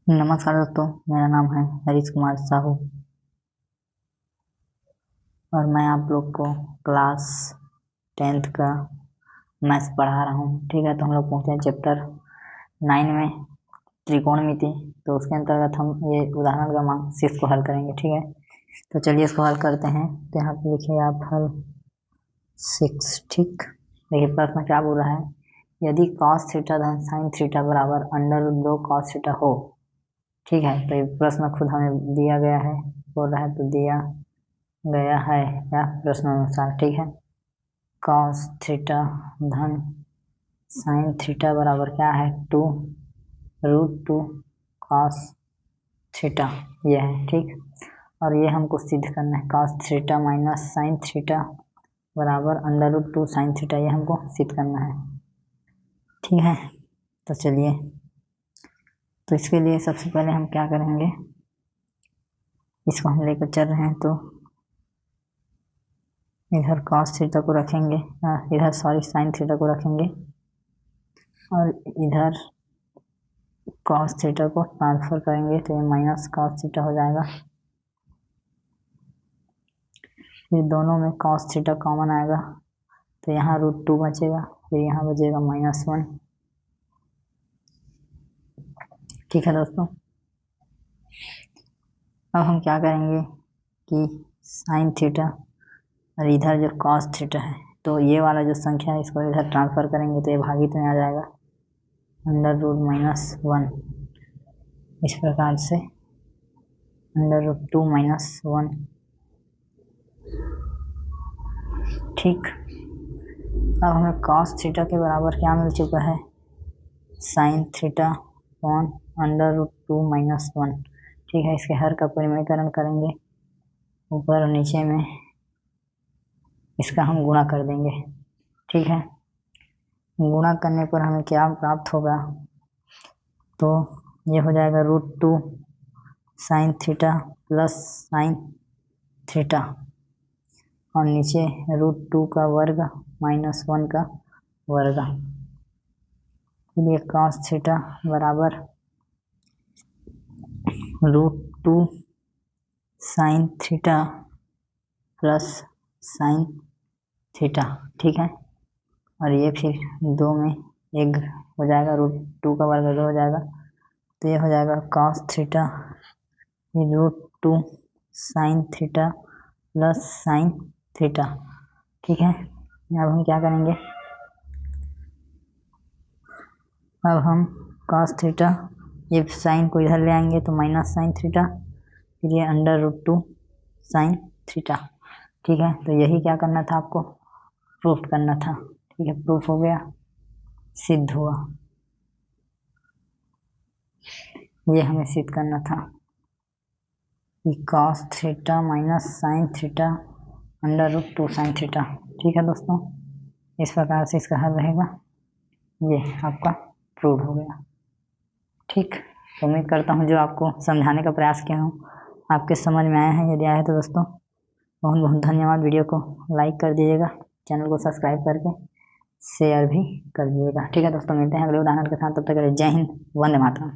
नमस्कार दोस्तों, मेरा नाम है हरीश कुमार साहू और मैं आप लोग को क्लास 10th का मैथ्स पढ़ा रहा हूँ। ठीक है, तो हम लोग पहुँचे हैं चैप्टर 9 में, त्रिकोणमिति। तो उसके अंतर्गत हम ये उदाहरण क्रमांक 6 को हल करेंगे। ठीक है, तो चलिए इसको हल करते हैं। तो यहाँ पे लिखिए आप हल 6। ठीक, देखिए प्रश्न क्या बोल रहा है। यदि cos थीटा धन sin थीटा बराबर √2 cos थीटा हो। ठीक है, तो ये प्रश्न खुद हमें दिया गया है, बोल रहा है तो दिया गया है या प्रश्नानुसार। ठीक है, cos थीटा धन sin थीटा बराबर क्या है, 2√2 cos थीटा, ये है। ठीक, और ये हमको सिद्ध करना है, cos theta minus sin theta बराबर √2 sin थीटा, ये हमको सिद्ध करना है। ठीक है, तो चलिए, तो इसके लिए सबसे पहले हम क्या करेंगे, इसको हम लेकर चल रहे हैं तो इधर cos थीटा को रखेंगे, इधर sin थीटा को रखेंगे और इधर cos थीटा को ट्रांसफर करेंगे तो ये माइनस cos थीटा हो जाएगा। फिर दोनों में cos थीटा कॉमन आएगा तो यहाँ √2 बचेगा, फिर यहाँ बचेगा -1। ठीक है दोस्तों, अब हम क्या करेंगे कि sin थीटा और इधर जो cos थीटा है, तो ये वाला जो संख्या है इसको इधर ट्रांसफर करेंगे तो ये भागित में आ जाएगा, √1। इस प्रकार से √2 - 1। ठीक, अब हमें cos थीटा के बराबर क्या मिल चुका है, sin थीटा अपॉन √2 - 1। ठीक है, इसके हर का परिमेयकरण करेंगे, ऊपर और नीचे में इसका हम गुणा कर देंगे। ठीक है, गुणा करने पर हमें क्या प्राप्त होगा, तो ये हो जाएगा √2 sin theta plus sin theta और नीचे √2 का वर्ग -1 का वर्ग। इसलिए cos थीटा बराबर √2 sin theta plus sin theta. ठीक है, और ये फिर 2 में 1 हो जाएगा, √2 का वर्ग 2 हो जाएगा, तो ये हो जाएगा cos theta √2 sin theta plus sin theta. ठीक है, अब हम क्या करेंगे, अब हम cos थीटा, ये साइन को इधर ले आएंगे तो माइनस sin थीटा, फिर ये √2 sin थीटा। ठीक है, तो यही क्या करना था आपको, प्रूफ करना था। ठीक है, प्रूफ हो गया, सिद्ध हुआ, ये हमें सिद्ध करना था कि cos theta minus sin theta √2 sin theta. ठीक है दोस्तों, इस प्रकार से इसका हल रहेगा, ये आपका प्रूव हो गया। ठीक, तो उम्मीद करता हूँ जो आपको समझाने का प्रयास किया हूँ आपके समझ में आया है। यदि आया तो दोस्तों बहुत बहुत धन्यवाद। वीडियो को लाइक कर दीजिएगा, चैनल को सब्सक्राइब करके शेयर भी कर दीजिएगा। ठीक है दोस्तों, मिलते हैं अगले उदाहरण के साथ, तब तक के लिए जय हिंद, वंदे मातरम।